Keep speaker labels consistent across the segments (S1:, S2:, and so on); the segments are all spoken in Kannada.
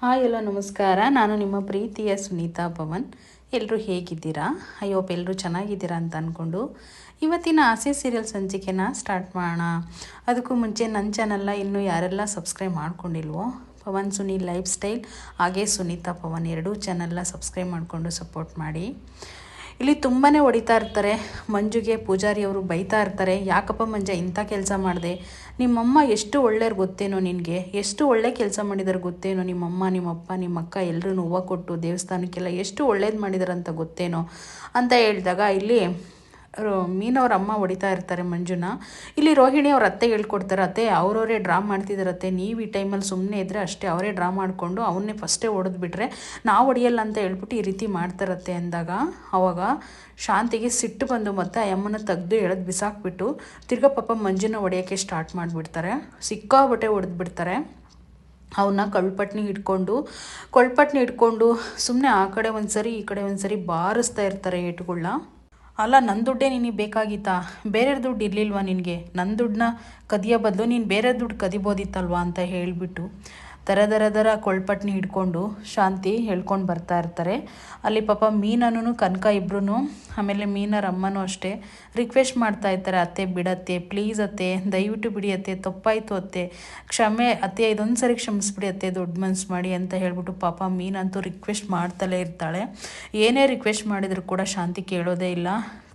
S1: ಹಾಯ್ ಎಲ್ಲ ನಮಸ್ಕಾರ. ನಾನು ನಿಮ್ಮ ಪ್ರೀತಿಯ ಸುನೀತಾ ಪವನ್. ಎಲ್ಲರೂ ಹೇಗಿದ್ದೀರಾ? ಐ ಹೋಪ್ ಎಲ್ಲರೂ ಚೆನ್ನಾಗಿದ್ದೀರಾ ಅಂತ ಅಂದ್ಕೊಂಡು ಇವತ್ತಿನ ಆಸೆ ಸೀರಿಯಲ್ ಸಂಚಿಕೆನ ಸ್ಟಾರ್ಟ್ ಮಾಡೋಣ. ಅದಕ್ಕೂ ಮುಂಚೆ ನನ್ನ ಚಾನಲ್ನ ಇನ್ನೂ ಯಾರೆಲ್ಲ ಸಬ್ಸ್ಕ್ರೈಬ್ ಮಾಡ್ಕೊಂಡಿಲ್ವೋ ಪವನ್ ಸುನೀಲ್ ಲೈಫ್ ಸ್ಟೈಲ್ ಹಾಗೆ ಸುನೀತಾ ಪವನ್ ಎರಡೂ ಚಾನಲ್ನ ಸಬ್ಸ್ಕ್ರೈಬ್ ಮಾಡಿಕೊಂಡು ಸಪೋರ್ಟ್ ಮಾಡಿ. ಇಲ್ಲಿ ತುಂಬಾ ಹೊಡಿತಾ ಇರ್ತಾರೆ. ಮಂಜುಗೆ ಪೂಜಾರಿ ಅವರು ಬೈತಾ ಇರ್ತಾರೆ, ಯಾಕಪ್ಪ ಮಂಜ ಇಂಥ ಕೆಲಸ ಮಾಡಿದೆ, ನಿಮ್ಮಮ್ಮ ಎಷ್ಟು ಒಳ್ಳೆಯವ್ರು ಗೊತ್ತೇನೋ, ನಿನಗೆ ಎಷ್ಟು ಒಳ್ಳೆ ಕೆಲಸ ಮಾಡಿದಾರೆ ಗೊತ್ತೇನೋ, ನಿಮ್ಮಮ್ಮ ನಿಮ್ಮಪ್ಪ ನಿಮ್ಮಕ್ಕ ಎಲ್ಲರೂ ಹೂವು ಕೊಟ್ಟು ದೇವಸ್ಥಾನಕ್ಕೆಲ್ಲ ಎಷ್ಟು ಒಳ್ಳೇದು ಮಾಡಿದಾರಂತ ಗೊತ್ತೇನೋ ಅಂತ ಹೇಳಿದಾಗ ಇಲ್ಲಿ ಮೀನವ್ರ ಅಮ್ಮ ಹೊಡಿತಾ ಇರ್ತಾರೆ ಮಂಜುನ. ಇಲ್ಲಿ ರೋಹಿಣಿ ಅವ್ರ ಅತ್ತೆಗೆ ಹೇಳ್ಕೊಡ್ತಾರೆ, ಅತ್ತೆ ಅವರವರೇ ಡ್ರಾ ಮಾಡ್ತಿದ್ದಾರತ್ತೆ, ನೀವು ಈ ಟೈಮಲ್ಲಿ ಸುಮ್ಮನೆ ಇದ್ದರೆ ಅಷ್ಟೇ ಅವರೇ ಡ್ರಾ ಮಾಡಿಕೊಂಡು ಅವನ್ನೇ ಫಸ್ಟೇ ಹೊಡೆದ್ಬಿಟ್ರೆ ನಾವು ಹೊಡೆಯಲ್ಲ ಅಂತ ಹೇಳ್ಬಿಟ್ಟು ಈ ರೀತಿ ಮಾಡ್ತಾರತ್ತೆ ಅಂದಾಗ ಅವಾಗ ಶಾಂತಿಗೆ ಸಿಟ್ಟು ಬಂದು ಮತ್ತೆ ಆ ಅಮ್ಮನ ತೆಗೆದು ಎಳೆದು ಬಿಸಾಕ್ಬಿಟ್ಟು ತಿರ್ಗಾ ಪಾಪ ಮಂಜುನ ಹೊಡೆಯೋಕ್ಕೆ ಸ್ಟಾರ್ಟ್ ಮಾಡಿಬಿಡ್ತಾರೆ. ಸಿಕ್ಕಾಬಟ್ಟೆ ಹೊಡೆದ್ಬಿಡ್ತಾರೆ. ಅವನ್ನ ಕೊಳ್ಪಟ್ನಿ ಹಿಡ್ಕೊಂಡು ಸುಮ್ಮನೆ ಆ ಕಡೆ ಒಂದು ಸರಿ ಈ ಕಡೆ ಒಂದು ಸರಿ ಬಾರಿಸ್ತಾ ಇರ್ತಾರೆ ಏಟುಗಳನ್ನ. ಅಲ್ಲ, ನನ್ನ ದುಡ್ಡೇ ನಿನಗೆ ಬೇಕಾಗಿತ್ತಾ? ಬೇರೆ ದುಡ್ಡು ಇರಲಿಲ್ವಾ ನಿನಗೆ? ನನ್ನ ದುಡ್ಡನ್ನ ಕದಿಯೋ ಬದಲು ನೀನು ಬೇರೆ ದುಡ್ಡು ಕದಿಬೋದಿತ್ತಲ್ವಾ ಅಂತ ಹೇಳಿಬಿಟ್ಟು ದರ ಕೊಳ್ಪಟ್ನಿ ಹಿಡ್ಕೊಂಡು ಶಾಂತಿ ಹೇಳ್ಕೊಂಡು ಬರ್ತಾ ಇರ್ತಾರೆ. ಅಲ್ಲಿ ಪಾಪ ಮೀನನು ಕನಕ ಇಬ್ಬರೂ ಆಮೇಲೆ ಮೀನರ ಅಮ್ಮನೂ ಅಷ್ಟೇ ರಿಕ್ವೆಸ್ಟ್ ಮಾಡ್ತಾ ಇರ್ತಾರೆ, ಅತ್ತೆ ಬಿಡತ್ತೆ, ಪ್ಲೀಸ್ ಅತ್ತೆ, ದಯವಿಟ್ಟು ಬಿಡಿ ಅತ್ತೆ, ತಪ್ಪಾಯಿತು ಅತ್ತೆ, ಕ್ಷಮೆ ಅತ್ತೆ, ಇದೊಂದು ಸರಿ ಕ್ಷಮಿಸ್ಬಿಡಿ ಅತ್ತೆ, ದೊಡ್ಡ ಮನ್ಸು ಮಾಡಿ ಅಂತ ಹೇಳ್ಬಿಟ್ಟು ಪಾಪ ಮೀನಂತೂ ರಿಕ್ವೆಸ್ಟ್ ಮಾಡ್ತಲೇ ಇರ್ತಾಳೆ. ಏನೇ ರಿಕ್ವೆಸ್ಟ್ ಮಾಡಿದರೂ ಕೂಡ ಶಾಂತಿ ಕೇಳೋದೇ ಇಲ್ಲ.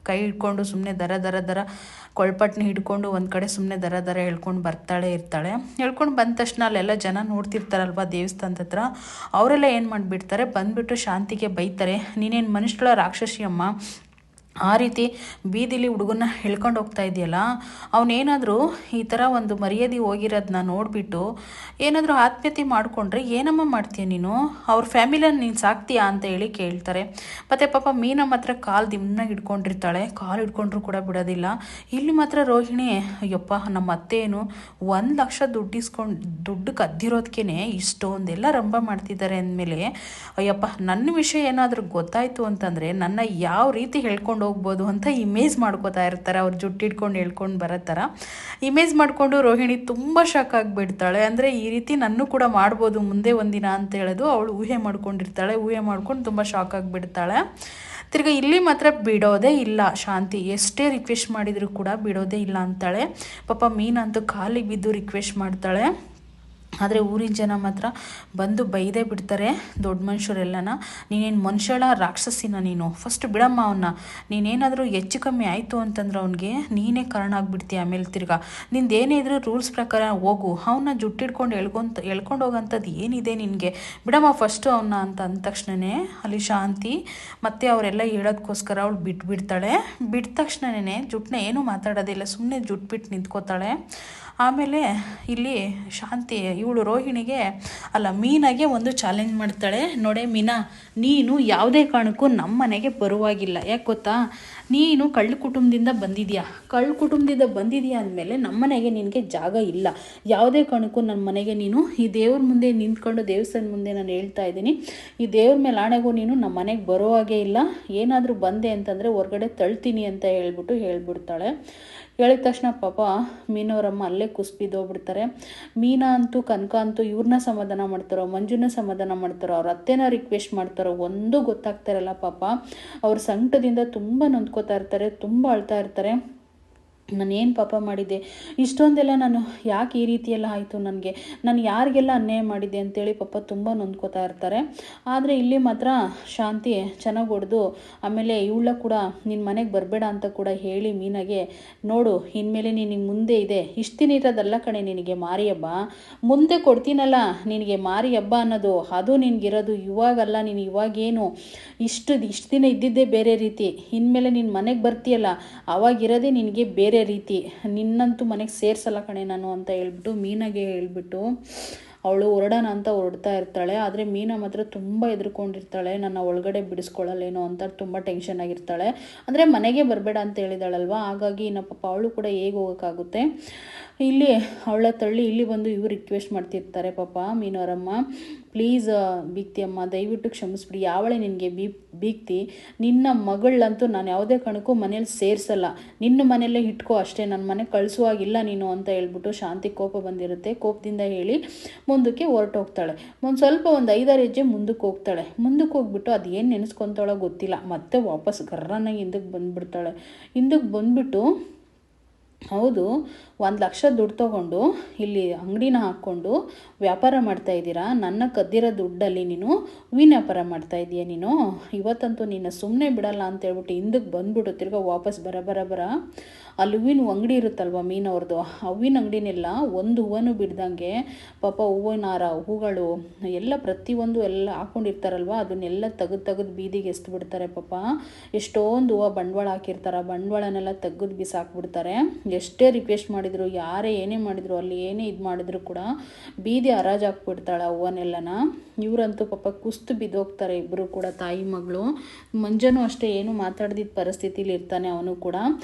S1: ಕೈ ಹಿಡ್ಕೊಂಡು ಸುಮ್ಮನೆ ದರ ಕೊಳ್ಪಟ್ನಿ ಹಿಡ್ಕೊಂಡು ಒಂದು ಕಡೆ ಸುಮ್ಮನೆ ದರ ಹೇಳ್ಕೊಂಡು ಬರ್ತಾಳೆ ಇರ್ತಾಳೆ. ಹೇಳ್ಕೊಂಡು ಬಂದ ತಕ್ಷಣ ಅಲ್ಲೆಲ್ಲ ಜನ ನೋಡ್ತಿರ್ತಾರಲ್ವ ದೇವಸ್ಥಾನದ ಹತ್ರ, ಅವರೆಲ್ಲ ಏನು ಮಾಡಿಬಿಡ್ತಾರೆ, ಬಂದುಬಿಟ್ಟು ಶಾಂತಿಗೆ ಬೈತಾರೆ, ನೀನೇನು ಮನುಷ್ಯಳ ರಾಕ್ಷಸಿ ಅಮ್ಮ, ಆ ರೀತಿ ಬೀದಿಲಿ ಹುಡುಗನ್ನ ಹೇಳ್ಕೊಂಡು ಹೋಗ್ತಾ ಇದೆಯಲ್ಲ, ಅವನೇನಾದರೂ ಈ ಥರ ಒಂದು ಮರ್ಯಾದೆ ಹೋಗಿರೋದನ್ನ ನೋಡಿಬಿಟ್ಟು ಏನಾದರೂ ಆತ್ಮಹತ್ಯೆ ಮಾಡಿಕೊಂಡ್ರೆ ಏನಮ್ಮ ಮಾಡ್ತೀಯ ನೀನು, ಅವ್ರ ಫ್ಯಾಮಿಲಿಯನ್ನು ನೀನು ಸಾಕ್ತೀಯಾ ಅಂತ ಹೇಳಿ ಕೇಳ್ತಾರೆ. ಮತ್ತು ಪಾಪ ಮೀನ ಮಾತ್ರ ಕಾಲು ದಿಮ್ನಾಗಿ ಹಿಡ್ಕೊಂಡಿರ್ತಾಳೆ, ಕಾಲು ಹಿಡ್ಕೊಂಡ್ರೂ ಕೂಡ ಬಿಡೋದಿಲ್ಲ. ಇಲ್ಲಿ ಮಾತ್ರ ರೋಹಿಣಿ, ಅಯ್ಯಪ್ಪ ನಮ್ಮ ಅತ್ತೇನು 1,00,000 ದುಡ್ಡು ಕದ್ದಿರೋದಕ್ಕೇ ಇಷ್ಟೊಂದೆಲ್ಲ ರಂಭ ಮಾಡ್ತಿದ್ದಾರೆ ಅಂದಮೇಲೆ, ಅಯ್ಯಪ್ಪ ನನ್ನ ವಿಷಯ ಏನಾದರೂ ಗೊತ್ತಾಯಿತು ಅಂತಂದರೆ ನನ್ನ ಯಾವ ರೀತಿ ಹೇಳ್ಕೊಂಡು ಹೋಗ್ಬೋದು ಅಂತ ಇಮೇಜ್ ಮಾಡ್ಕೋತಾ ಇರ್ತಾರೆ. ಅವ್ರು ಜುಟ್ಟು ಹಿಡ್ಕೊಂಡು ಹೇಳ್ಕೊಂಡು ಬರೋ ಥರ ಇಮೇಜ್ ಮಾಡಿಕೊಂಡು ರೋಹಿಣಿ ತುಂಬ ಶಾಕ್ ಆಗಿಬಿಡ್ತಾಳೆ. ಅಂದರೆ ಈ ರೀತಿ ನನ್ನೂ ಕೂಡ ಮಾಡ್ಬೋದು ಮುಂದೆ ಒಂದಿನ ಅಂತ ಹೇಳೋದು ಅವಳು ಊಹೆ ಮಾಡ್ಕೊಂಡಿರ್ತಾಳೆ. ಊಹೆ ಮಾಡ್ಕೊಂಡು ತುಂಬ ಶಾಕ್ ಆಗಿಬಿಡ್ತಾಳೆ. ತಿರ್ಗಿ ಇಲ್ಲಿ ಮಾತ್ರ ಬಿಡೋದೇ ಇಲ್ಲ ಶಾಂತಿ, ಎಷ್ಟೇ ರಿಕ್ವೆಸ್ಟ್ ಮಾಡಿದರೂ ಕೂಡ ಬಿಡೋದೇ ಇಲ್ಲ ಅಂತಾಳೆ. ಪಾಪ ಮೀನಂತೂ ಕಾಲಿಗೆ ಬಿದ್ದು ರಿಕ್ವೆಸ್ಟ್ ಮಾಡ್ತಾಳೆ. ಆದರೆ ಊರಿನ ಜನ ಮಾತ್ರ ಬಂದು ಬೈದೇ ಬಿಡ್ತಾರೆ ದೊಡ್ಡ ಮನುಷ್ಯರೆಲ್ಲನ. ನೀನೇನು ಮನುಷ್ಯಳ ರಾಕ್ಷಸಿನ ನೀನು, ಫಸ್ಟ್ ಬಿಡಮ್ಮ ಅವನ್ನ, ನೀನೇನಾದರೂ ಹೆಚ್ಚು ಕಮ್ಮಿ ಆಯಿತು ಅಂತಂದ್ರೆ ಅವನಿಗೆ ನೀನೇ ಕಾರಣ ಆಗಿಬಿಡ್ತೀಯ. ಆಮೇಲೆ ತಿರ್ಗಾ ನಿಂದೇನೇ ಇದ್ರೂ ರೂಲ್ಸ್ ಪ್ರಕಾರ ಹೋಗು, ಅವನ್ನ ಜುಟ್ಟಿಡ್ಕೊಂಡು ಎಳ್ಕೊಂಡು ಹೋಗೋಂಥದ್ದು ಏನಿದೆ ನಿನಗೆ, ಬಿಡಮ್ಮ ಫಸ್ಟು ಅವನ್ನ ಅಂತ ಅಂದ ತಕ್ಷಣವೇ ಅಲ್ಲಿ ಶಾಂತಿ ಮತ್ತು ಅವರೆಲ್ಲ ಹೇಳೋದಕ್ಕೋಸ್ಕರ ಅವಳು ಬಿಟ್ಬಿಡ್ತಾಳೆ. ಬಿಟ್ಟ ತಕ್ಷಣವೇ ಜುಟ್ಟನ್ನ ಏನೂ ಮಾತಾಡೋದಿಲ್ಲ, ಸುಮ್ಮನೆ ಜುಟ್ಬಿಟ್ಟು ನಿಂತ್ಕೋತಾಳೆ. ಆಮೇಲೆ ಇಲ್ಲಿ ಶಾಂತಿ ಇವಳು ರೋಹಿಣಿಗೆ ಮೀನಾಗೆ ಒಂದು ಚಾಲೆಂಜ್ ಮಾಡ್ತಾಳೆ. ನೋಡೆ ಮೀನಾ, ನೀನು ಯಾವುದೇ ಕಾರಣಕ್ಕೂ ನಮ್ಮ ಮನೆಗೆ ಬರುವಾಗಿಲ್ಲ. ಯಾಕೆ ಗೊತ್ತಾ, ನೀನು ಕಳ್ಳ ಕುಟುಂಬದಿಂದ ಬಂದಿದೀಯಾ ಅಂದಮೇಲೆ ನಮ್ಮ ಮನೆಗೆ ನಿನಗೆ ಜಾಗ ಇಲ್ಲ. ಯಾವುದೇ ಕಾರಣಕ್ಕೂ ನನ್ನ ಮನೆಗೆ ನೀನು ಈ ದೇವ್ರ ಮುಂದೆ ನಿಂತ್ಕೊಂಡು ದೇವಸ್ಥಾನ ಮುಂದೆ ನಾನು ಹೇಳ್ತಾ ಇದ್ದೀನಿ, ಈ ದೇವ್ರ ಮೇಲೆ ಆಣೆಗೂ ನೀನು ನಮ್ಮ ಮನೆಗೆ ಬರೋ ಹಾಗೆ ಇಲ್ಲ. ಏನಾದರೂ ಬಂದೆ ಅಂತಂದರೆ ಹೊರಗಡೆ ತಳ್ತೀನಿ ಅಂತ ಹೇಳ್ಬಿಡ್ತಾಳೆ. ಹೇಳಿದ ತಕ್ಷಣ ಪಾಪ ಮೀನವರಮ್ಮ ಅಲ್ಲೇ ಕುಸ್ಬಿದ್ದೋಗ್ಬಿಡ್ತಾರೆ. ಮೀನಾ ಅಂತೂ ಕನಕ ಅಂತೂ ಇವ್ರನ್ನ ಸಮಾಧಾನ ಮಾಡ್ತಾರೋ, ಮಂಜುನ ಸಮಾಧಾನ ಮಾಡ್ತಾರೋ, ಅವ್ರ ಅತ್ತೆನ ರಿಕ್ವೆಸ್ಟ್ ಮಾಡ್ತಾರೋ ಒಂದೂ ಗೊತ್ತಾಗ್ತಾರಲ್ಲ. ಪಾಪ ಅವ್ರ ಸಂಕಟದಿಂದ ತುಂಬ ನೊಂದ್ಕೋತಾ ಇರ್ತಾರೆ, ತುಂಬ ಅಳ್ತಾ ಇರ್ತಾರೆ. ನಾನೇನು ಪಾಪ ಮಾಡಿದ್ದೆ, ಇಷ್ಟೊಂದೆಲ್ಲ ನಾನು ಯಾಕೆ ಈ ರೀತಿಯೆಲ್ಲ ಆಯಿತು, ನಾನು ಯಾರಿಗೆಲ್ಲ ಅನ್ಯಾಯ ಮಾಡಿದ್ದೆ ಅಂತೇಳಿ ಪಾಪ ತುಂಬ ನೊಂದ್ಕೋತಾ ಇರ್ತಾರೆ. ಆದರೆ ಇಲ್ಲಿ ಮಾತ್ರ ಶಾಂತಿ ಚೆನ್ನಾಗಿ ಹೊಡೆದು ಆಮೇಲೆ ಇವಳ ಕೂಡ ನಿನ್ನ ಮನೆಗೆ ಬರಬೇಡ ಅಂತ ಕೂಡ ಹೇಳಿ ಮೀನಾಗೆ, ನೋಡು ಇನ್ಮೇಲೆ ನಿನಗೆ ಮುಂದೆ ಇದೆ, ಇಷ್ಟು ದಿನ ಇರೋದಲ್ಲ ಕಣೆ ನಿನಗೆ ಮಾರಿ ಹಬ್ಬ, ಮುಂದೆ ಕೊಡ್ತೀನಲ್ಲ ನಿನಗೆ ಮಾರಿ ಹಬ್ಬ ಅನ್ನೋದು, ಅದು ನಿನಗಿರೋದು ಇವಾಗಲ್ಲ. ನೀನು ಇವಾಗೇನು ಇಷ್ಟು ದಿನ ಇದ್ದಿದ್ದೇ ಬೇರೆ ರೀತಿ, ಇನ್ಮೇಲೆ ನಿನ್ನ ಮನೆಗೆ ಬರ್ತೀಯಲ್ಲ ಅವಾಗಿರೋದೇ ನಿನಗೆ ಬೇರೆ ರೀತಿ, ನಿನ್ನಂತೂ ಮನೆಗೆ ಸೇರ್ಸಲ್ಲ ಕಣೆ ನಾನು ಅಂತ ಹೇಳ್ಬಿಟ್ಟು ಮೀನಾಗೆ ಹೇಳ್ಬಿಟ್ಟು ಅವಳು ಹೊರಡೋಣ ಅಂತ ಹೊರಡ್ತಾ ಇರ್ತಾಳೆ. ಆದರೆ ಮೀನಾ ಮಾತ್ರ ತುಂಬ ಹೆದರ್ಕೊಂಡಿರ್ತಾಳೆ, ನನ್ನ ಒಳಗಡೆ ಬಿಡಿಸ್ಕೊಳ್ಳಲ್ಲೇನೋ ಅಂತ ತುಂಬ ಟೆನ್ಷನ್ ಆಗಿರ್ತಾಳೆ. ಅಂದರೆ ಮನೆಗೆ ಬರಬೇಡ ಅಂತ ಹೇಳಿದಾಳಲ್ವ, ಹಾಗಾಗಿ ಇನ್ನು ಪಾಪ ಅವಳು ಕೂಡ ಹೇಗೆ ಹೋಗೋಕ್ಕಾಗುತ್ತೆ. ಇಲ್ಲಿ ಅವಳ ತಳ್ಳಿ ಇಲ್ಲಿ ಬಂದು ಇವ್ರು ರಿಕ್ವೆಸ್ಟ್ ಮಾಡ್ತಿರ್ತಾರೆ ಪಾಪ ಮೀನವರಮ್ಮ, ಪ್ಲೀಸ್ ಬೀಗ್ತಿ ಅಮ್ಮ, ದಯವಿಟ್ಟು ಕ್ಷಮಿಸ್ಬಿಡಿ. ಯಾವಳೆ ನಿನಗೆ ಬೀಗ್ತಿ? ನಿನ್ನ ಮಗಳಂತೂ ನಾನು ಯಾವುದೇ ಕಾರಣಕ್ಕೂ ಮನೇಲಿ ಸೇರಿಸಲ್ಲ, ನಿನ್ನ ಮನೆಯಲ್ಲೇ ಇಟ್ಕೋ ಅಷ್ಟೇ, ನನ್ನ ಮನೆ ಕಳಿಸುವಾಗಿಲ್ಲ ನೀನು ಅಂತ ಹೇಳ್ಬಿಟ್ಟು ಶಾಂತಿ ಕೋಪ ಬಂದಿರುತ್ತೆ. ಕೋಪದಿಂದ ಹೇಳಿ ಮುಂದಕ್ಕೆ ಹೊರಟೋಗ್ತಾಳೆ. ಒಂದು 5-6 ಹೆಜ್ಜೆ ಮುಂದಕ್ಕೆ ಹೋಗ್ತಾಳೆ. ಮುಂದಕ್ಕೆ ಹೋಗ್ಬಿಟ್ಟು ಅದು ಏನು ನೆನೆಸ್ಕೊತಾಳೋ ಗೊತ್ತಿಲ್ಲ, ಮತ್ತೆ ವಾಪಸ್ ಗರ್ರನಾಗಿ ಹಿಂದಕ್ಕೆ ಬಂದುಬಿಡ್ತಾಳೆ. ಹಿಂದಕ್ಕೆ ಬಂದುಬಿಟ್ಟು, ಹೌದು 1 ಲಕ್ಷ ದುಡ್ಡು ತೊಗೊಂಡು ಇಲ್ಲಿ ಅಂಗಡಿನ ಹಾಕ್ಕೊಂಡು ವ್ಯಾಪಾರ ಮಾಡ್ತಾಯಿದ್ದೀರಾ, ನನ್ನ ಕದ್ದಿರೋ ದುಡ್ಡಲ್ಲಿ ನೀನು ಹೂವಿನ ವ್ಯಾಪಾರ ಮಾಡ್ತಾಯಿದ್ದೀಯ ನೀನು, ಇವತ್ತಂತೂ ನೀನು ಸುಮ್ಮನೆ ಬಿಡಲ್ಲ ಅಂತ ಹೇಳ್ಬಿಟ್ಟು ಹಿಂದಕ್ಕೆ ಬಂದ್ಬಿಟ್ಟು ತಿರ್ಗಾ ವಾಪಸ್ ಬರ ಅಲ್ಲಿ ಹೂವಿನ ಅಂಗಡಿ ಇರುತ್ತಲ್ವ ಮೀನವ್ರದ್ದು, ಆ ಹೂವಿನ ಅಂಗಡಿನೆಲ್ಲ ಒಂದು ಹೂವನು ಬಿಡ್ದಂಗೆ ಪಾಪ ಹೂವಿನ ಹಾರ, ಹೂಗಳು ಎಲ್ಲ ಪ್ರತಿಯೊಂದು ಎಲ್ಲ ಹಾಕ್ಕೊಂಡಿರ್ತಾರಲ್ವ ಅದನ್ನೆಲ್ಲ ತೆಗೆದು ಬೀದಿಗೆ ಎಸ್ದುಬಿಡ್ತಾರೆ. ಪಾಪ ಎಷ್ಟೊಂದು ಹೂವು ಬಂಡವಾಳ ಹಾಕಿರ್ತಾರೆ, ಬಂಡವಾಳನೆಲ್ಲ ತೆಗೆದು ಬಿಸಾಕ್ಬಿಡ್ತಾರೆ. ಎಷ್ಟೇ ರಿಕ್ವೆಸ್ಟ್ ಮಾಡಿದ್ರು, ಯಾರೇ ಏನೇ ಮಾಡಿದ್ರು, ಅಲ್ಲಿ ಏನೇ ಇದು ಮಾಡಿದ್ರು ಕೂಡ ಬೀದಿ ಹರಾಜು ಹಾಕ್ಬಿಡ್ತಾಳೆ ಆ ಹೂವನ್ನೆಲ್ಲನ. ಇವರಂತೂ ಪಾಪ ಕುಸ್ತು ಬಿದ್ದೋಗ್ತಾರೆ ಇಬ್ಬರು ಕೂಡ, ತಾಯಿ ಮಗಳು. ಮಂಜನೂ ಅಷ್ಟೇ ಏನು ಮಾತಾಡ್ದಿದ್ದ ಪರಿಸ್ಥಿತಿಲಿ ಇರ್ತಾನೆ ಅವನು ಕೂಡ.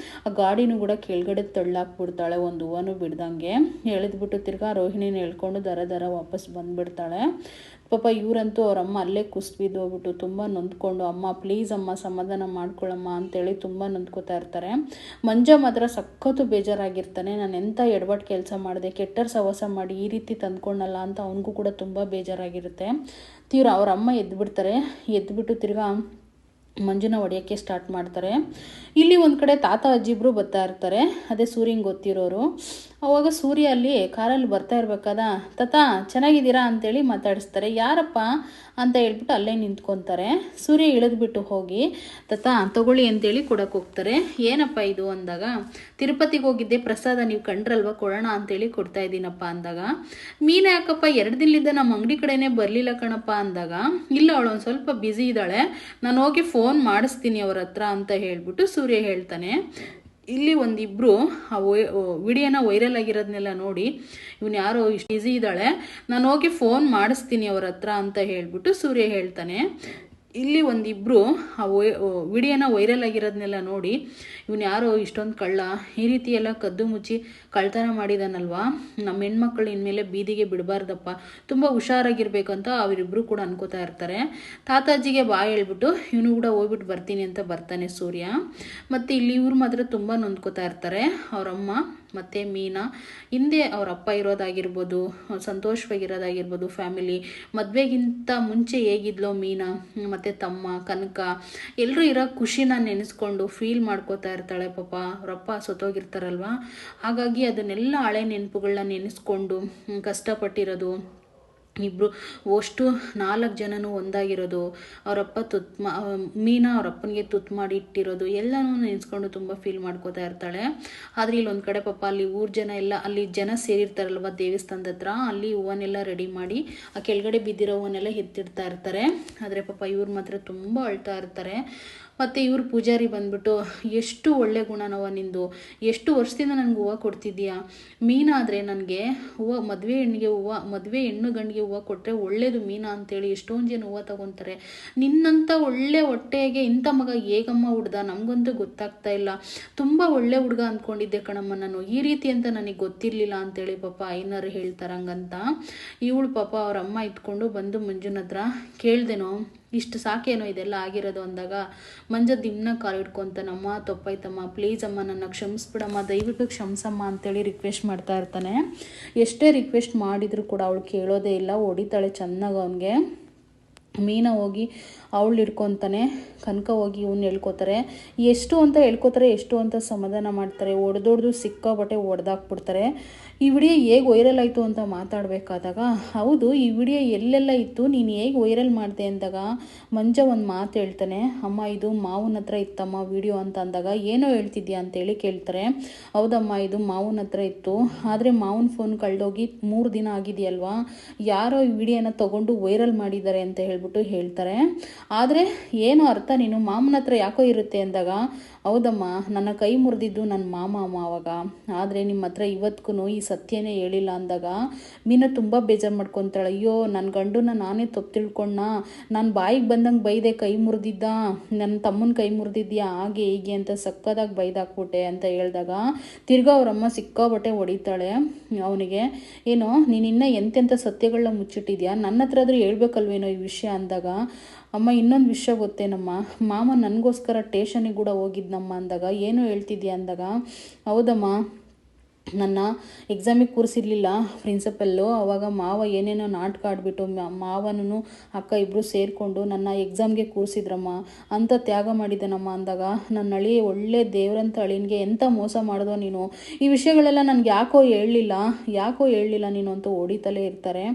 S1: ಆ ಗಾಡಿನೂ ಕೂಡ ಕೆಳಗಡೆ ತಳ್ಳಾಕ್ಬಿಡ್ತಾಳೆ, ಒಂದು ಹೂವನು ಬಿಡ್ದಂಗೆ ಎಳೆದ್ಬಿಟ್ಟು ತಿರ್ಗಾ ರೋಹಿಣಿನ ಹೇಳ್ಕೊಂಡು ದರ ವಾಪಸ್ ಬಂದುಬಿಡ್ತಾಳೆ. ಪಾಪ ಇವರಂತೂ ಅವರಮ್ಮ ಅಲ್ಲೇ ಕುಸ್ತು ಬಿದ್ದೋಗ್ಬಿಟ್ಟು ತುಂಬ ನೊಂದ್ಕೊಂಡು, ಅಮ್ಮ ಪ್ಲೀಸ್ ಅಮ್ಮ ಸಮಾಧಾನ ಮಾಡ್ಕೊಳ್ಳಮ್ಮ ಅಂತೇಳಿ ತುಂಬ ನೊಂದ್ಕೋತಾ ಇರ್ತಾರೆ. ಮಂಜ ಮಾತ್ರ ಸಖತ್ತು ಬೇಜಾರಾಗಿರ್ತಾನೆ. ನಾನು ಎಂಥ ಎಡವಟ್ಟು ಕೆಲಸ ಮಾಡಿದೆ, ಕೆಟ್ಟರ್ ಸಹವಾಸ ಮಾಡಿ ಈ ರೀತಿ ತಂದ್ಕೊಂಡಲ್ಲ ಅಂತ ಅವನಿಗೂ ಕೂಡ ತುಂಬ ಬೇಜಾರಾಗಿರುತ್ತೆ. ಅವ್ರ ಅಮ್ಮ ಎದ್ದುಬಿಟ್ಟು ತಿರ್ಗಾ ಮಂಜುನ ಹೊಡೆಯೋಕ್ಕೆ ಸ್ಟಾರ್ಟ್ ಮಾಡ್ತಾರೆ. ಇಲ್ಲಿ ಒಂದು ಕಡೆ ತಾತ ಅಜ್ಜಿಬ್ರು ಬರ್ತಾ ಇರ್ತಾರೆ, ಅದೇ ಸೂರ್ಯಂಗೆ ಗೊತ್ತಿರೋರು. ಅವಾಗ ಸೂರ್ಯ ಅಲ್ಲಿ ಕಾರಲ್ಲಿ ಬರ್ತಾ ಇರ್ಬೇಕಾದ, ತಾತ ಚೆನ್ನಾಗಿದ್ದೀರಾ ಅಂತೇಳಿ ಮಾತಾಡಿಸ್ತಾರೆ. ಯಾರಪ್ಪ ಅಂತ ಹೇಳ್ಬಿಟ್ಟು ಅಲ್ಲೇ ನಿಂತ್ಕೊತಾರೆ. ಸೂರ್ಯ ಇಳಿದ್ಬಿಟ್ಟು ಹೋಗಿ ತಾತ ತಗೊಳ್ಳಿ ಅಂತೇಳಿ ಕೊಡಕ್ಕೆ ಹೋಗ್ತಾರೆ. ಏನಪ್ಪ ಇದು ಅಂದಾಗ, ತಿರುಪತಿಗೆ ಹೋಗಿದ್ದೆ, ಪ್ರಸಾದ ನೀವು ಕಂಡ್ರಲ್ವ ಕೊಡೋಣ ಅಂತೇಳಿ ಕೊಡ್ತಾ ಇದ್ದೀನಪ್ಪ ಅಂದಾಗ, ಮೀನ ಯಾಕಪ್ಪ 2 ದಿನದಿಂದ ನಮ್ಮ ಅಂಗಡಿ ಕಡೆನೇ ಬರಲಿಲ್ಲ ಕಣಪ್ಪ ಅಂದಾಗ, ಇಲ್ಲ ಅವಳು ಒಂದು ಸ್ವಲ್ಪ ಬ್ಯುಸಿ ಇದ್ದಾಳೆ, ನಾನು ಹೋಗಿ ಫೋನ್ ಮಾಡಿಸ್ತೀನಿ ಅವ್ರ ಹತ್ರ ಅಂತ ಹೇಳ್ಬಿಟ್ಟು ಸೂರ್ಯ ಹೇಳ್ತಾನೆ. ಇಲ್ಲಿ ಒಂದಿಬ್ಬರು ಆ ವಿಡಿಯೋನ ವೈರಲ್ ಆಗಿರೋದನ್ನೆಲ್ಲ ನೋಡಿ, ಇವನು ಯಾರೋ ಇಷ್ಟು ಈಸಿ ಇದ್ದಾಳೆ, ನಾನು ಹೋಗಿ ಫೋನ್ ಮಾಡಿಸ್ತೀನಿ ಅವ್ರ ಹತ್ರ ಅಂತ ಹೇಳ್ಬಿಟ್ಟು ಸೂರ್ಯ ಹೇಳ್ತಾನೆ. ಇಲ್ಲಿ ಒಂದಿಬ್ಬರು ಆ ವಿಡಿಯೋನ ವೈರಲ್ ಆಗಿರೋದನ್ನೆಲ್ಲ ನೋಡಿ, ಇವನು ಯಾರೋ ಇಷ್ಟೊಂದು ಕಳ್ಳ, ಈ ರೀತಿ ಎಲ್ಲ ಕದ್ದು ಮುಚ್ಚಿ ಕಳ್ತನ ಮಾಡಿದಾನಲ್ವಾ, ನಮ್ಮ ಹೆಣ್ಮಕ್ಳು ಇನ್ಮೇಲೆ ಬೀದಿಗೆ ಬಿಡಬಾರ್ದಪ್ಪ, ತುಂಬ ಹುಷಾರಾಗಿರ್ಬೇಕಂತ ಅವರಿಬ್ಬರು ಕೂಡ ಅನ್ಕೋತಾ ಇರ್ತಾರೆ. ತಾತಾಜಿಗೆ ಬಾಯ್ ಹೇಳ್ಬಿಟ್ಟು ಇವನು ಕೂಡ ಹೋಗ್ಬಿಟ್ಟು ಬರ್ತೀನಿ ಅಂತ ಬರ್ತಾನೆ ಸೂರ್ಯ. ಮತ್ತು ಇಲ್ಲಿ ಇವ್ರು ಮಾತ್ರ ತುಂಬ ನೊಂದ್ಕೋತಾ ಇರ್ತಾರೆ. ಅವರಮ್ಮ ಮತ್ತು ಮೀನಾ, ಹಿಂದೆ ಅವ್ರ ಅಪ್ಪ ಇರೋದಾಗಿರ್ಬೋದು, ಸಂತೋಷವಾಗಿರೋದಾಗಿರ್ಬೋದು, ಫ್ಯಾಮಿಲಿ ಮದುವೆಗಿಂತ ಮುಂಚೆ ಹೇಗಿದ್ಲೋ ಮೀನಾ ಮತ್ತು ತಮ್ಮ ಕನಕ ಎಲ್ಲರೂ ಇರೋ ಖುಷಿನ ನೆನೆಸ್ಕೊಂಡು ಫೀಲ್ ಮಾಡ್ಕೋತಾ ಇರ್ತಾಳೆ. ಪಾಪ ಅವರಪ್ಪ ಸತ್ತೋಗಿರ್ತಾರಲ್ವ, ಹಾಗಾಗಿ ಅದನ್ನೆಲ್ಲ ಹಳೆ ನೆನಪುಗಳನ್ನ ನೆನೆಸ್ಕೊಂಡು ಕಷ್ಟಪಟ್ಟಿರೋದು, ಇಬ್ಬರು ಅಷ್ಟು 4 ಜನನೂ ಒಂದಾಗಿರೋದು, ಅವರಪ್ಪ ಮೀನಾ ಅವರಪ್ಪನಿಗೆ ತುತ್ತು ಮಾಡಿ ಇಟ್ಟಿರೋದು ಎಲ್ಲನೂ ನೆನೆಸ್ಕೊಂಡು ತುಂಬ ಫೀಲ್ ಮಾಡ್ಕೋತಾ ಇರ್ತಾಳೆ. ಆದರೆ ಇಲ್ಲೊಂದು ಕಡೆ ಪಾಪ ಅಲ್ಲಿ ಊರ ಜನ ಎಲ್ಲ, ಅಲ್ಲಿ ಜನ ಸೇರಿರ್ತಾರಲ್ವ ದೇವಸ್ಥಾನದ ಹತ್ರ, ಅಲ್ಲಿ ಹೂವನ್ನೆಲ್ಲ ರೆಡಿ ಮಾಡಿ ಆ ಕೆಳಗಡೆ ಬಿದ್ದಿರೋ ಹೂವನ್ನೆಲ್ಲ ಎತ್ತಿಡ್ತಾ ಇರ್ತಾರೆ. ಆದರೆ ಪಾಪ ಇವ್ರು ಮಾತ್ರ ತುಂಬ ಅಳ್ತಾ ಇರ್ತಾರೆ. ಮತ್ತು ಇವ್ರು ಪೂಜಾರಿ ಬಂದ್ಬಿಟ್ಟು, ಎಷ್ಟು ಒಳ್ಳೆ ಗುಣನವ ನಿಂದು, ಎಷ್ಟು ವರ್ಷದಿಂದ ನನಗೆ ಹೂವು ಕೊಡ್ತಿದ್ದೀಯಾ, ಮೀನಾ ಆದರೆ ನನಗೆ ಹೂವು ಮದುವೆ ಹೆಣ್ಣು ಗಂಡಿಗೆ ಹೂವು ಕೊಟ್ಟರೆ ಒಳ್ಳೇದು ಮೀನಾ ಅಂತೇಳಿ ಎಷ್ಟೊಂದು ಜನ ಹೂವು ತಗೊತಾರೆ, ನಿನ್ನಂಥ ಒಳ್ಳೆ ಹೊಟ್ಟೆಗೆ ಇಂಥ ಮಗ ಹೇಗಮ್ಮ ಹುಡ್ದ, ನಮಗಂತೂ ಗೊತ್ತಾಗ್ತಾ ಇಲ್ಲ, ತುಂಬ ಒಳ್ಳೆ ಹುಡುಗ ಅಂದ್ಕೊಂಡಿದ್ದೆ ಕಣಮ್ಮ ನಾನು, ಈ ರೀತಿ ಅಂತ ನನಗೆ ಗೊತ್ತಿರಲಿಲ್ಲ ಅಂತೇಳಿ ಪಾಪ ಐನರು ಹೇಳ್ತಾರಂಗಂತ. ಇವಳು ಪಾಪ ಅವ್ರ ಅಮ್ಮ ಇಟ್ಕೊಂಡು ಬಂದು ಮಂಜುನ ಹತ್ರ ಕೇಳ್ದೇನೋ, ಇಷ್ಟು ಸಾಕೇನೋ ಇದೆಲ್ಲ ಆಗಿರೋದು ಅಂದಾಗ, ಮಂಜ ದಿನ ಕಾಲು ಇಟ್ಕೊತಾನಮ್ಮ, ತಪ್ಪಾಯ್ತಮ್ಮ ಪ್ಲೀಸ್ ಅಮ್ಮ ನನ್ನ ಕ್ಷಮಿಸ್ಬಿಡಮ್ಮ, ದಯವಿಟ್ಟು ಕ್ಷಮಿಸಮ್ಮ ಅಂತೇಳಿ ರಿಕ್ವೆಸ್ಟ್ ಮಾಡ್ತಾ ಇರ್ತಾನೆ. ಎಷ್ಟೇ ರಿಕ್ವೆಸ್ಟ್ ಮಾಡಿದರೂ ಕೂಡ ಅವಳು ಕೇಳೋದೇ ಇಲ್ಲ, ಹೊಡಿತಾಳೆ ಚೆನ್ನಾಗಿ ಅವನಿಗೆ. ಮೀನಾ ಹೋಗಿ ಅವಳು ಹಿಡ್ಕೊತಾನೆ, ಕನಕ ಹೋಗಿ ಇವ್ನು ಹೇಳ್ಕೊತಾರೆ. ಎಷ್ಟು ಅಂತ ಹೇಳ್ಕೊತಾರೆ, ಎಷ್ಟು ಅಂತ ಸಮಾಧಾನ ಮಾಡ್ತಾರೆ, ಹೊಡೆದೊಡ್ದು ಸಿಕ್ಕಾಬಟ್ಟೆ ಹೊಡೆದಾಕ್ಬಿಡ್ತಾರೆ. ಈ ವಿಡಿಯೋ ಹೇಗೆ ವೈರಲ್ ಆಯಿತು ಅಂತ ಮಾತಾಡಬೇಕಾದಾಗ, ಹೌದು ಈ ವಿಡಿಯೋ ಎಲ್ಲೆಲ್ಲ ಇತ್ತು, ನೀನು ಹೇಗೆ ವೈರಲ್ ಮಾಡಿದೆ ಅಂದಾಗ ಮಂಜ ಒಂದು ಮಾತು ಹೇಳ್ತಾನೆ, ಅಮ್ಮ ಇದು ಮಾವನ ಹತ್ರ ಇತ್ತಮ್ಮ ವಿಡಿಯೋ ಅಂತ ಅಂದಾಗ, ಏನೋ ಹೇಳ್ತಿದ್ಯಾ ಅಂತೇಳಿ ಕೇಳ್ತಾರೆ. ಹೌದಮ್ಮ ಇದು ಮಾವನ ಹತ್ರ ಇತ್ತು, ಆದರೆ ಮಾವನ ಫೋನ್ ಕಳೆದೋಗಿ 3 ದಿನ ಆಗಿದೆಯಲ್ವಾ, ಯಾರೋ ಈ ವಿಡಿಯೋನ ತೊಗೊಂಡು ವೈರಲ್ ಮಾಡಿದ್ದಾರೆ ಅಂತ ಹೇಳ್ಬಿಟ್ಟು ಹೇಳ್ತಾರೆ. ಆದರೆ ಏನು ಅರ್ಥ, ನೀನು ಮಾಮನ ಹತ್ರ ಯಾಕೋ ಇರುತ್ತೆ ಅಂದಾಗ, ಹೌದಮ್ಮ ನನ್ನ ಕೈ ಮುರಿದಿದ್ದು ನನ್ನ ಮಾಮ ಅವಾಗ, ಆದರೆ ನಿಮ್ಮ ಹತ್ರ ಇವತ್ತಿಗೂ ಈ ಸತ್ಯನೇ ಹೇಳಿಲ್ಲ ಅಂದಾಗ ಮೀನು ತುಂಬ ಬೇಜಾರು ಮಾಡ್ಕೊತಾಳೆ. ಅಯ್ಯೋ ನನ್ನ ಗಂಡನ ನಾನೇ ತಪ್ಪು ತಿಳ್ಕೊಂಡ, ನಾನು ಬಾಯಿಗೆ ಬಂದಂಗೆ ಬೈದೆ, ಕೈ ಮುರಿದಿದ್ದ, ನನ್ನ ತಮ್ಮನ ಕೈ ಮುರಿದಿದ್ಯಾ, ಹಾಗೆ ಹೀಗೆ ಅಂತ ಸಕ್ಕದಾಗಿ ಬೈದಾಕ್ಬಿಟ್ಟೆ ಅಂತ ಹೇಳಿದಾಗ ತಿರ್ಗಾ ಅವರಮ್ಮ ಸಿಕ್ಕಾಬಟ್ಟೆ ಹೊಡಿತಾಳೆ ಅವನಿಗೆ. ಏನೋ ನೀನು ಇನ್ನೂ ಎಂತೆಂಥ ಸತ್ಯಗಳನ್ನ ಮುಚ್ಚಿಟ್ಟಿದ್ಯಾ, ನನ್ನ ಹತ್ರ ಆದರೂ ಹೇಳ್ಬೇಕಲ್ವೇನೋ ಈ ವಿಷಯ ಅಂದಾಗ, ಅಮ್ಮ ಇನ್ನೊಂದು ವಿಷಯ ಗೊತ್ತೇನಮ್ಮ, ಮಾಮ ನನಗೋಸ್ಕರ ಟೇಷನಿಗೆ ಕೂಡ ಹೋಗಿದ್ನಮ್ಮ ಅಂದಾಗ, ಏನು ಹೇಳ್ತಿದ್ಯಾ ಅಂದಾಗ, ಹೌದಮ್ಮ ನನ್ನ ಎಕ್ಸಾಮಿಗೆ ಕೂರಿಸಿರ್ಲಿಲ್ಲ ಪ್ರಿನ್ಸಿಪಲ್ಲು, ಅವಾಗ ಮಾವ ಏನೇನೋ ನಾಟಕ ಆಡಿಬಿಟ್ಟು ಮಾವನೂ ಅಕ್ಕ ಇಬ್ಬರು ಸೇರಿಕೊಂಡು ನನ್ನ ಎಕ್ಸಾಮ್ಗೆ ಕೂರಿಸಿದ್ರಮ್ಮ, ಅಂತ ತ್ಯಾಗ ಮಾಡಿದ್ದಾನಮ್ಮ ಅಂದಾಗ, ನನ್ನ ಅಳಿ ಒಳ್ಳೆ ದೇವ್ರಂತ ಅಳಿನಿಗೆ ಎಂಥ ಮೋಸ ಮಾಡಿದೋ ನೀನು, ಈ ವಿಷಯಗಳೆಲ್ಲ ನನಗೆ ಯಾಕೋ ಹೇಳಲಿಲ್ಲ ನೀನು ಅಂತ ಹೊಡಿತಲೇ ಇರ್ತಾರೆ.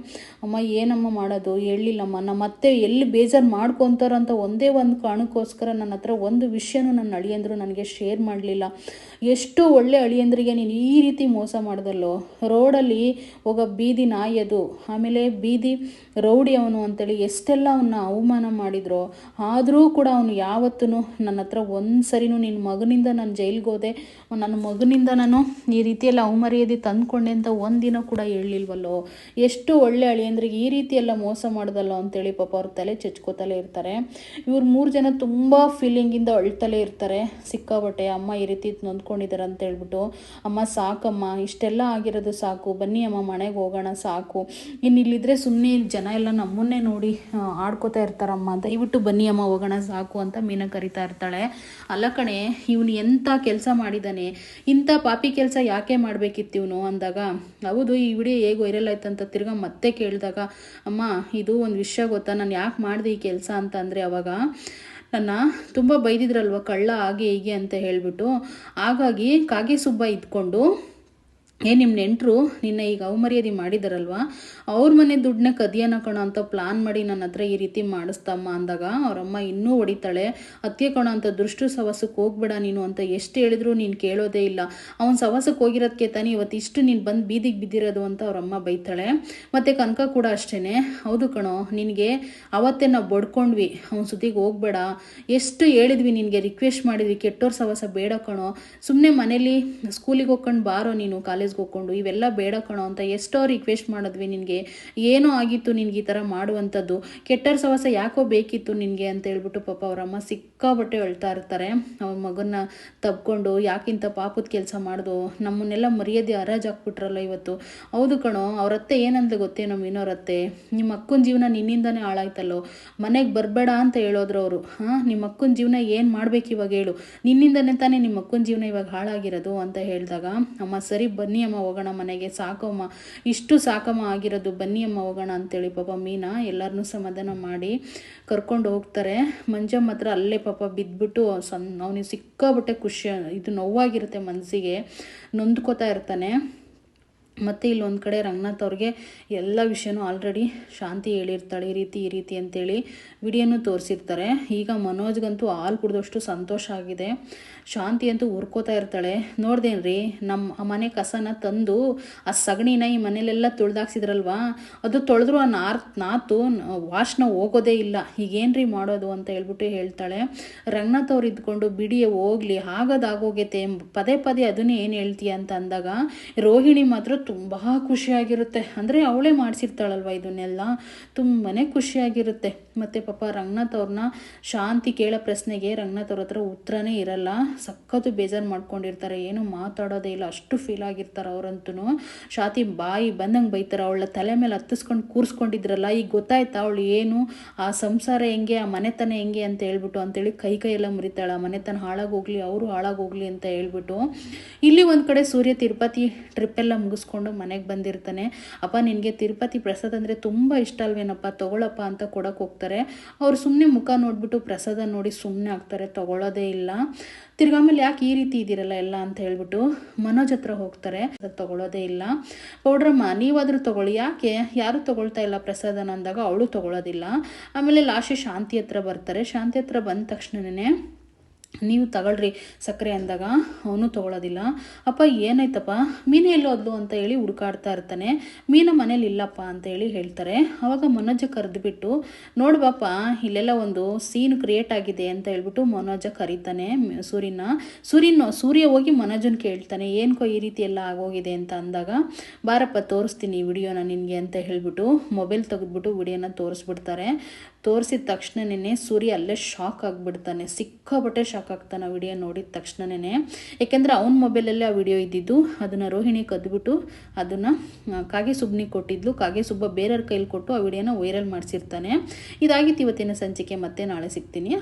S1: ಅಮ್ಮ ಏನಮ್ಮ ಮಾಡೋದು, ಹೇಳಲಿಲ್ಲಮ್ಮ, ನಮ್ಮ ಮತ್ತೆ ಎಲ್ಲಿ ಬೇಜಾರು ಮಾಡ್ಕೊತಾರಂತ ಒಂದೇ ಒಂದು ಕಾರಣಕ್ಕೋಸ್ಕರ ನನ್ನ ಹತ್ರ ಒಂದು ವಿಷಯನೂ ನನ್ನ ಅಳಿಯಂದರು ನನಗೆ ಶೇರ್ ಮಾಡಲಿಲ್ಲ. ಎಷ್ಟು ಒಳ್ಳೆ ಅಳಿಯಂದ್ರಿಗೆ ನೀನು ಈ ರೀತಿ ಮೋಸ ಮಾಡ್ದಲ್ಲೋ, ರೋಡಲ್ಲಿ ಹೋಗೋ ಬೀದಿ ನಾಯದು, ಆಮೇಲೆ ಬೀದಿ ರೌಡಿ ಅವನು ಅಂತೇಳಿ ಎಷ್ಟೆಲ್ಲ ಅವನ್ನ ಅವಮಾನ ಮಾಡಿದ್ರು, ಆದರೂ ಕೂಡ ಅವನು ಯಾವತ್ತೂ ನನ್ನ ಹತ್ರ ಒಂದು ಸರಿನೂ ನಿನ್ನ ಮಗನಿಂದ ನಾನು ಜೈಲಿಗೆ ಹೋದೆ, ನನ್ನ ಮಗನಿಂದ ನಾನು ಈ ರೀತಿಯೆಲ್ಲ ಅವಮರ್ಯಾದೆ ತಂದ್ಕೊಂಡೆ ಅಂತ ಒಂದಿನ ಕೂಡ ಹೇಳಲಿಲ್ವಲ್ಲೋ, ಎಷ್ಟು ಒಳ್ಳೆ ಅಳಿಯಂದ್ರಿಗೆ ಈ ರೀತಿಯೆಲ್ಲ ಮೋಸ ಮಾಡ್ದಲ್ಲೋ ಅಂತೇಳಿ ಪಾಪ ಅವ್ರ ತಲೆ ಚಚ್ಕೋತಲೇ ಇರ್ತಾರೆ. ಇವ್ರು 3 ಜನ ತುಂಬ ಫೀಲಿಂಗಿಂದ ಅಳ್ತಲೇ ಇರ್ತಾರೆ ಸಿಕ್ಕಾಬಟ್ಟೆ. ಅಮ್ಮ ಈ ರೀತಿ ನೊಂದ್ಕೊಂಡಿದ್ದಾರೆ ಅಂತ ಹೇಳ್ಬಿಟ್ಟು, ಅಮ್ಮ ಸಾಕಮ್ಮ, ಇಷ್ಟೆಲ್ಲ ಆಗಿರೋದು ಸಾಕು, ಬನ್ನಿ ಅಮ್ಮ ಮನೆಗೆ ಹೋಗೋಣ ಸಾಕು, ಇನ್ನು ಇಲ್ಲಿದ್ರೆ ಸುಮ್ಮನೆ ಜನ ಎಲ್ಲ ನಮ್ಮನ್ನೇ ನೋಡಿ ಆಡ್ಕೋತಾ ಇರ್ತಾರಮ್ಮ, ದಯವಿಟ್ಟು ಬನ್ನಿ ಅಮ್ಮ ಹೋಗೋಣ ಸಾಕು ಅಂತ ಮೀನ ಕರಿತಾ ಇರ್ತಾಳೆ. ಅಲ್ಲ ಕಣೆ, ಇವನು ಎಂಥ ಕೆಲಸ ಮಾಡಿದ್ದಾನೆ, ಇಂಥ ಪಾಪಿ ಕೆಲಸ ಯಾಕೆ ಮಾಡಬೇಕಿತ್ತು ಇವನು ಅಂದಾಗ, ಹೌದು ಈ ವಿಡಿಯೋ ಹೇಗೆ ವೈರಲ್ ಆಯ್ತಂತ ತಿರ್ಗಾ ಮತ್ತೆ ಕೇಳಿದಾಗ, ಅಮ್ಮ ಇದು ಒಂದು ವಿಷಯ ಗೊತ್ತಾ, ನಾನು ಯಾಕೆ ಮಾಡಿದೆ ಈ ಕೆಲಸ ಅಂತ ಅಂದರೆ, ಅವಾಗ ನನ್ನ ತುಂಬ ಬೈದಿದ್ರಲ್ವ ಕಳ್ಳ ಹಾಗೆ ಹೀಗೆ ಅಂತ ಹೇಳಿಬಿಟ್ಟು, ಹಾಗಾಗಿ ಕಾಗೆ ಸುಬ್ಬ ಇದ್ಕೊಂಡು ನಿಮ್ಮ ನೆಂಟರು ನಿನ್ನ ಈಗ ಅವಮರ್ಯಾದೆ ಮಾಡಿದಾರಲ್ವ, ಅವ್ರ ಮನೆ ದುಡ್ಡನ್ನ ಕದಿಯೋಣ ಕಣೋ ಅಂತ ಪ್ಲಾನ್ ಮಾಡಿ ನನ್ನ ಹತ್ರ ಈ ರೀತಿ ಮಾಡಿಸ್ತಮ್ಮ ಅಂದಾಗ, ಅವರಮ್ಮ ಇನ್ನೂ ಹೊಡಿತಾಳೆ. ಅತ್ತಿಗೆ ಕಣೋ ಅಂತ ದೃಷ್ಟು ಸವಸಕ್ಕೆ ಹೋಗ್ಬೇಡ ನೀನು ಅಂತ ಎಷ್ಟು ಹೇಳಿದ್ರು ನೀನು ಕೇಳೋದೇ ಇಲ್ಲ, ಅವ್ನ ಸವಸಕ್ಕೆ ಹೋಗಿರೋದಕ್ಕೆ ತಾನೇ ಇವತ್ತು ಇಷ್ಟು ನೀನು ಬಂದು ಬೀದಿಗೆ ಬಿದ್ದಿರೋದು ಅಂತ ಅವರಮ್ಮ ಬೈತಾಳೆ. ಮತ್ತು ಕನಕ ಕೂಡ ಅಷ್ಟೇ, ಹೌದು ಕಣೋ ನಿನಗೆ ಅವತ್ತೇ ನಾವು ಬಡ್ಕೊಂಡ್ವಿ, ಅವ್ನ ಸುದ್ದಿಗೆ ಹೋಗ್ಬೇಡ, ಎಷ್ಟು ಹೇಳಿದ್ವಿ ನಿನಗೆ, ರಿಕ್ವೆಸ್ಟ್ ಮಾಡಿದ್ವಿ, ಕೆಟ್ಟೋರ್ ಸವಸ ಬೇಡ ಕಣೋ, ಸುಮ್ಮನೆ ಮನೇಲಿ ಸ್ಕೂಲಿಗೆ ಹೋಗ್ಕೊಂಡು ಬಾರೋ ನೀನು ಕಾಲೇಜ್ಗೆ ಹೋಗ್ಕೊಂಡು, ಇವೆಲ್ಲ ಬೇಡ ಕಣೋ ಅಂತ ಎಷ್ಟೋ ರಿಕ್ವೆಸ್ಟ್ ಮಾಡಿದ್ವಿ ನಿನಗೆ, ಏನೋ ಆಗಿತ್ತು ನಿನ್ಗೆ ಈ ಥರ ಮಾಡುವಂಥದ್ದು, ಕೆಟ್ಟರ ಸವಸ ಯಾಕೋ ಬೇಕಿತ್ತು ನಿನಗೆ ಅಂತ ಹೇಳ್ಬಿಟ್ಟು ಪಾಪ ಅವರಮ್ಮ ಸಿಕ್ಕಾಬಟ್ಟೆ ಅಳ್ತಾ ಇರ್ತಾರೆ. ಅವ್ರ ಮಗನ್ನ ತಬ್ಕೊಂಡು ಯಾಕಿಂತ ಪಾಪದ ಕೆಲಸ ಮಾಡ್ದು, ನಮ್ಮನ್ನೆಲ್ಲ ಮರ್ಯಾದೆ ಹರಾಜಾಕ್ಬಿಟ್ರಲ್ಲ ಇವತ್ತು. ಹೌದು ಕಣೋ, ಅವರತ್ತೆ ಏನಂದ್ರೆ ಗೊತ್ತೇನೋ ಮೀನೋರತ್ತೆ, ನಿಮ್ಮ ಅಕ್ಕನ ಜೀವನ ನಿನ್ನಿಂದನೇ ಹಾಳಾಯ್ತಲ್ಲೋ, ಮನೆಗೆ ಬರಬೇಡ ಅಂತ ಹೇಳೋದ್ರು ಅವರು. ನಿಮ್ಮ ಅಕ್ಕನ ಜೀವನ ಏನು ಮಾಡ್ಬೇಕು ಇವಾಗ ಹೇಳು, ನಿನ್ನಿಂದನೇ ತಾನೇ ನಿಮ್ಮ ಅಕ್ಕನ ಜೀವನ ಇವಾಗ ಹಾಳಾಗಿರೋದು ಅಂತ ಹೇಳಿದಾಗ, ಅಮ್ಮ ಸರಿ ಬನ್ನಿ ಅಮ್ಮ ಹೋಗೋಣ ಮನೆಗೆ, ಸಾಕಮ್ಮ ಇಷ್ಟು ಸಾಕಮ್ಮ ಆಗಿರೋದು, ಬನ್ನಿ ಅಮ್ಮ ಹೋಗೋಣ ಅಂತೇಳಿ ಪಾಪ ಮೀನಾ ಎಲ್ಲರನ್ನೂ ಸಮಾಧಾನ ಮಾಡಿ ಕರ್ಕೊಂಡು ಹೋಗ್ತಾರೆ. ಮಂಜಮ್ಮ ಹತ್ರ ಅಲ್ಲೇ ಪಾಪ ಬಿದ್ದುಬಿಟ್ಟು ಅವನಿಗೆ ಸಿಕ್ಕಾಬಟ್ಟೆ ಖುಷಿ, ಇದು ನೋವಾಗಿರುತ್ತೆ ಮನಸ್ಸಿಗೆ, ನೊಂದ್ಕೋತಾ ಇರ್ತಾನೆ. ಮತ್ತು ಇಲ್ಲೊಂದು ಕಡೆ ರಂಗನಾಥ್ ಅವ್ರಿಗೆ ಎಲ್ಲ ವಿಷಯನೂ ಆಲ್ರೆಡಿ ಶಾಂತಿ ಹೇಳಿರ್ತಾಳೆ, ಈ ರೀತಿ ಅಂತೇಳಿ ವಿಡಿಯೋನು ತೋರಿಸಿರ್ತಾರೆ. ಈಗ ಮನೋಜ್ಗಂತೂ ಹಾಲು ಕುಡಿದಷ್ಟು ಸಂತೋಷ ಆಗಿದೆ. ಶಾಂತಿ ಅಂತೂ ಹುರ್ಕೋತಾ ಇರ್ತಾಳೆ. ನೋಡ್ದೇನ್ರಿ ನಮ್ಮ ಮನೆ ಕಸನ ತಂದು ಆ ಸಗಣಿನ ಈ ಮನೇಲೆಲ್ಲ ತುಳ್ದಾಕ್ಸಿದ್ರಲ್ವಾ, ಅದು ತೊಳೆದ್ರು ಆ ನಾತು ವಾಸನ ಹೋಗೋದೇ ಇಲ್ಲ, ಈಗೇನ್ರಿ ಮಾಡೋದು ಅಂತ ಹೇಳ್ಬಿಟ್ಟು ಹೇಳ್ತಾಳೆ. ರಂಗನಾಥ್ ಅವ್ರು ಇದ್ಕೊಂಡು ಬಿಡಿ ಹೋಗ್ಲಿ ಆಗೋದಾಗೋಗೈತೆ, ಪದೇ ಪದೇ ಅದನ್ನೇ ಏನು ಹೇಳ್ತೀಯ ಅಂತ ಅಂದಾಗ ರೋಹಿಣಿ ಮಾತ್ರ ತುಂಬ ಖುಷಿಯಾಗಿರುತ್ತೆ. ಅಂದರೆ ಅವಳೇ ಮಾಡಿಸಿರ್ತಾಳಲ್ವ ಇದನ್ನೆಲ್ಲ, ತುಂಬಾ ಖುಷಿಯಾಗಿರುತ್ತೆ. ಮತ್ತು ಪಾಪ ರಂಗನಾಥ್ ಅವ್ರನ್ನ ಶಾಂತಿ ಕೇಳೋ ಪ್ರಶ್ನೆಗೆ ರಂಗನಾಥ್ ಅವ್ರ ಹತ್ರ ಉತ್ತರನೇ ಇರಲ್ಲ, ಸಖತ್ತು ಬೇಜಾರು ಮಾಡ್ಕೊಂಡಿರ್ತಾರೆ, ಏನು ಮಾತಾಡೋದೇ ಇಲ್ಲ, ಅಷ್ಟು ಫೀಲ್ ಆಗಿರ್ತಾರೆ ಅವರಂತೂ. ಶಾಂತಿ ಬಾಯಿ ಬಂದಂಗೆ ಬೈತಾರೆ, ಅವಳ ತಲೆ ಮೇಲೆ ಹತ್ತಿಸ್ಕೊಂಡು ಕೂರಿಸ್ಕೊಂಡಿದ್ರಲ್ಲ, ಈಗ ಗೊತ್ತಾಯ್ತಾ ಅವಳು ಏನು, ಆ ಸಂಸಾರ ಹೆಂಗೆ, ಆ ಮನೆತನ ಹೆಂಗೆ ಅಂತ ಹೇಳ್ಬಿಟ್ಟು ಅಂತೇಳಿ ಕೈ ಎಲ್ಲ ಮುರಿತಾಳೆ, ಆ ಮನೆತನ ಹಾಳಾಗೋಗ್ಲಿ, ಅವರು ಹಾಳಾಗೋಗ್ಲಿ ಅಂತ ಹೇಳ್ಬಿಟ್ಟು. ಇಲ್ಲಿ ಒಂದು ಕಡೆ ಸೂರ್ಯ ತಿರುಪತಿ ಟ್ರಿಪ್ಪೆಲ್ಲ ಮುಗಿಸ್ಕೊಂಡು ಮನೆಗೆ ಬಂದಿರ್ತಾನೆ. ಅಪ್ಪ ನಿನಗೆ ತಿರುಪತಿ ಪ್ರಸಾದ ಅಂದರೆ ತುಂಬ ಇಷ್ಟ ಅಲ್ವೇನಪ್ಪ, ತಗೊಳಪ್ಪ ಅಂತ ಕೊಡೋಕೆ ಹೋಗ್ತಾರೆ. ಅವ್ರು ಸುಮ್ಮನೆ ಮುಖ ನೋಡಿಬಿಟ್ಟು ಪ್ರಸಾದ ನೋಡಿ ಸುಮ್ಮನೆ ಆಗ್ತಾರೆ, ತಗೊಳ್ಳೋದೇ ಇಲ್ಲ. ತಿರ್ಗಾಮೇಲೆ ಯಾಕೆ ಈ ರೀತಿ ಇದ್ದೀರಲ್ಲ ಎಲ್ಲ ಅಂತ ಹೇಳ್ಬಿಟ್ಟು ಮನೋಜ್ ಹತ್ರ ಹೋಗ್ತಾರೆ, ತಗೊಳ್ಳೋದೇ ಇಲ್ಲ. ಪೌಡ್ರಮ್ಮ ನೀವಾದರೂ ತಗೊಳ್ಳಿ, ಯಾಕೆ ಯಾರು ತಗೊಳ್ತಾ ಇಲ್ಲ ಪ್ರಸಾದನ ಅಂದಾಗ ಅವಳು ತಗೊಳ್ಳೋದಿಲ್ಲ. ಆಮೇಲೆ ಲಾಸ್ಟ್ ಶಾಂತಿ ಹತ್ರ ಬರ್ತಾರೆ. ಶಾಂತಿ ಹತ್ರ ಬಂದ ತಕ್ಷಣನೇ ನೀವು ತಗೊಳ್ರಿ ಸಕ್ಕರೆ ಅಂದಾಗ ಅವನು ತೊಗೊಳೋದಿಲ್ಲ. ಅಪ್ಪ ಏನಾಯ್ತಪ್ಪ, ಮೀನು ಎಲ್ಲೋದ್ಲು ಅಂತ ಹೇಳಿ ಹುಡುಕಾಡ್ತಾ ಇರ್ತಾನೆ. ಮೀನ ಮನೇಲಿ ಇಲ್ಲಪ್ಪ ಅಂತ ಹೇಳಿ ಹೇಳ್ತಾರೆ. ಆವಾಗ ಮನೋಜ ಕರೆದುಬಿಟ್ಟು ನೋಡ್ಬಪ್ಪ ಇಲ್ಲೆಲ್ಲ ಒಂದು ಸೀನ್ ಕ್ರಿಯೇಟ್ ಆಗಿದೆ ಅಂತ ಹೇಳ್ಬಿಟ್ಟು ಮನೋಜ ಕರೀತಾನೆ ಸೂರ್ಯ ಹೋಗಿ ಮನೋಜನ್ ಕೇಳ್ತಾನೆ, ಏನಕ್ಕೋ ಈ ರೀತಿ ಎಲ್ಲ ಆಗೋಗಿದೆ ಅಂತ ಅಂದಾಗ, ಬಾರಪ್ಪ ತೋರಿಸ್ತೀನಿ ವಿಡಿಯೋನ ನಿನಗೆ ಅಂತ ಹೇಳ್ಬಿಟ್ಟು ಮೊಬೈಲ್ ತೆಗೆದ್ಬಿಟ್ಟು ವಿಡಿಯೋನ ತೋರಿಸ್ಬಿಡ್ತಾರೆ. ತೋರಿಸಿದ ತಕ್ಷಣನೇ ಸೂರ್ಯ ಅಲ್ಲೇ ಶಾಕ್ ಆಗಿಬಿಡ್ತಾನೆ, ಸಿಕ್ಕಾಪಟ್ಟೆ ಶಾಕ್ ಆಗ್ತಾನೆ ಆ ವಿಡಿಯೋ ನೋಡಿದ ತಕ್ಷಣನೇ. ಯಾಕೆಂದರೆ ಅವನ ಮೊಬೈಲಲ್ಲೇ ಆ ವಿಡಿಯೋ ಇದ್ದಿದ್ದು, ಅದನ್ನು ರೋಹಿಣಿ ಕದ್ಬಿಟ್ಟು ಅದನ್ನು ಕಾಗೆ ಸುಬ್ಬನಿಗೆ ಕೊಟ್ಟಿದ್ಲು. ಕಾಗೆ ಸುಬ್ಬ ಬೇರೆಯವ್ರ ಕೈಲಿ ಕೊಟ್ಟು ಆ ವಿಡಿಯೋನ ವೈರಲ್ ಮಾಡಿಸಿರ್ತಾನೆ. ಇದಾಗಿತ್ತು ಇವತ್ತಿನ ಸಂಚಿಕೆ. ಮತ್ತೆ ನಾಳೆ ಸಿಗ್ತೀನಿ.